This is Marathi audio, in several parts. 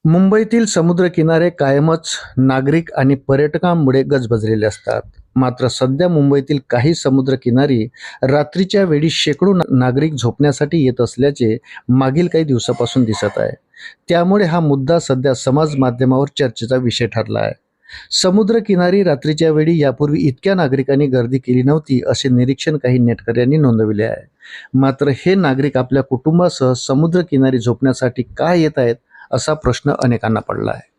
मुंबईतील समुद्रकिनारे कायमच नागरिक आणि पर्यटकांमुळे गजबजलेले असतात. मात्र सध्या मुंबईतील काही समुद्रकिनारी रात्रीच्या वेळी शेकडो नागरिक झोपण्यासाठी येत असल्याचे मागील काही दिवसापासून दिसत आहे. त्यामुळे हा मुद्दा सध्या समाज माध्यमावर चर्चेचा विषय ठरला आहे. समुद्रकिनारी रात्रीच्या वेळी यापूर्वी इतक्या नागरिकांनी गर्दी केली नव्हती, असे निरीक्षण काही नेटकऱ्यांनी नोंदविले आहे. मात्र हे नागरिक आपल्या कुटुंबासह समुद्रकिनारी झोपण्यासाठी का येत आहेत, असा प्रश्न अनेकांना पडला आहे.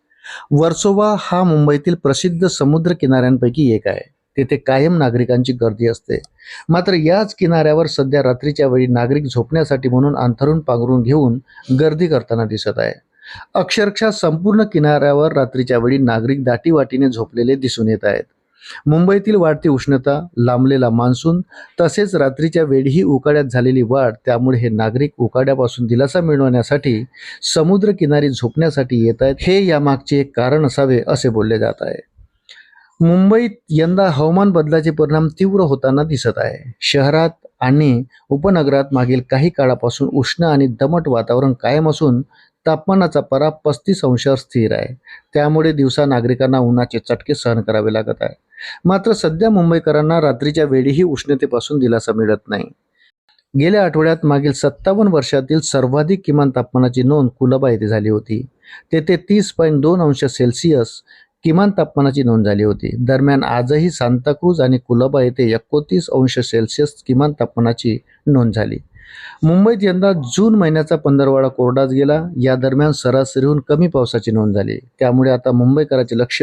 वर्सोवा हा मुंबईतील प्रसिद्ध समुद्र किनाऱ्यांपैकी एक आहे. तेथे कायम नागरिकांची गर्दी असते. मात्र याच किनाऱ्यावर सध्या रात्रीच्या वेळी नागरिक झोपण्यासाठी म्हणून अंथरूण पांघरून घेऊन गर्दी करताना दिसत आहे. अक्षरशः संपूर्ण किनाऱ्यावर रात्रीच्या वेळी नागरिक दाटीवाटीने झोपलेले दिसून येत आहेत. मुंबईतील वाढती उष्णता, लांबलेला मान्सून तसेच रात्रीच्या वेळीही उकाड्यात झालेली वाढ, त्यामुळे हे नागरिक उकाड्यापासून दिलासा मिळवण्यासाठी समुद्रकिनारी झोपण्यासाठी येत आहेत. हे यामागचे एक कारण असावे असे बोलले जात आहे. मुंबईत यंदा हवामान बदलाचे परिणाम तीव्र होताना दिसत आहे. शहरात आणि उपनगरात मागील काही काळापासून उष्ण आणि दमट वातावरण कायम असून तापमानाचा पारा 35 अंशावर स्थिर आहे. त्यामुळे दिवसा नागरिकांना उन्हाचे चटके सहन करावे लागत आहे. मात्र सध्या मुंबईकरांना रात्रीच्या वेळीही उष्णतेपासून दिलासा मिळत नाही. गेल्या आठवड्यात मागील 57 वर्षातील सर्वाधिक किमान तापमानाची नोंद कुलाबा येथे झाली होती. तेथे 30.2 अंश सेल्सिअस किमान तापमानाची नोंद झाली होती. दरम्यान आजही सांताक्रूज आणि कुलाबा येथे 31 अंश सेल्सिअस किमान तापमानाची नोंद झाली. मुंबईत यंदा जून महिन्याचा पंधरवडा कोरडाच गेला. या दरम्यान सरासरीहून कमी पावसाची नोंद झाली. त्यामुळे आता मुंबईकरांचे लक्ष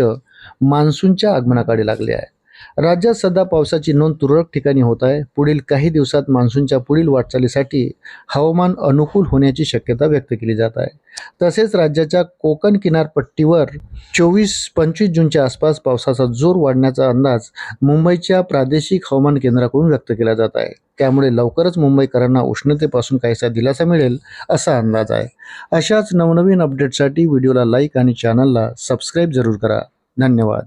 मान्सूनच्या आगमनाकडे लागले आहे. राज्यात सध्या पावसाची नोंद तुरळक ठिकाणी होत आहे. पुढील काही दिवसात मान्सूनच्या पुढील वाटचालीसाठी हवामान अनुकूल होण्याची शक्यता व्यक्त केली जात आहे. तसेच राज्याच्या कोकण किनारपट्टीवर 24-25 जूनच्या आसपास पावसाचा जोर वाढण्याचा अंदाज मुंबईच्या प्रादेशिक हवामान केंद्राकडून व्यक्त केला जात आहे. त्यामुळे लवकरच मुंबईकरांना उष्णतेपासून काहीसा दिलासा मिळेल असा अंदाज आहे. अशाच नवनवीन अपडेटसाठी व्हिडिओला लाईक आणि चॅनलला सबस्क्राईब जरूर करा. धन्यवाद.